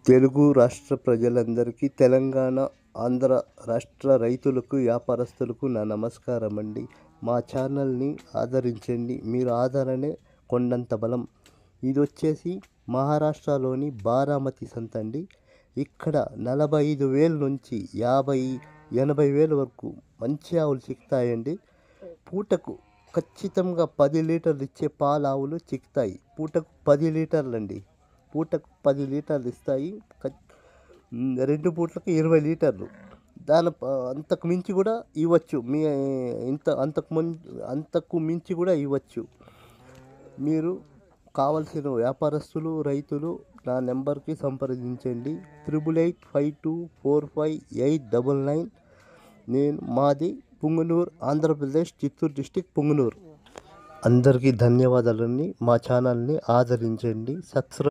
తెలుగు రాష్ట్ర ప్రజలందరికీ, తెలంగాణ, ఆంధ్ర రాష్ట్ర రైతులకు, వ్యాపారస్తులకు నా నమస్కారం అండి. మా ఛానల్ని ఆదరించండి. మీరు ఆదరణే కొండంత బలం. ఇది వచ్చేసి మహారాష్ట్రలోని బారామతి సంత అండి. ఇక్కడ 45,000 నుంచి 50-80,000 వరకు మంచి ఆవులు చిక్కుతాయండి. పూటకు ఖచ్చితంగా 10 లీటర్లు ఇచ్చే పాల ఆవులు చిక్కుతాయి. పూటకు 10 లీటర్లు అండి. పూటకు 10 లీటర్లు ఇస్తాయి. 2 పూట్లకు 20 లీటర్లు. అంతకు మించి కూడా ఇవ్వచ్చు. అంతకు మించి కూడా ఇవ్వచ్చు. మీరు కావలసిన వ్యాపారస్తులు, రైతులు నా నెంబర్కి సంప్రదించండి. 8852458899. మాది పుంగనూరు, ఆంధ్రప్రదేశ్, చిత్తూరు డిస్టిక్, పుంగనూరు. అందరికీ ధన్యవాదాలండి. మా ఛానల్ని ఆదరించండి. సబ్స్క్రైబ్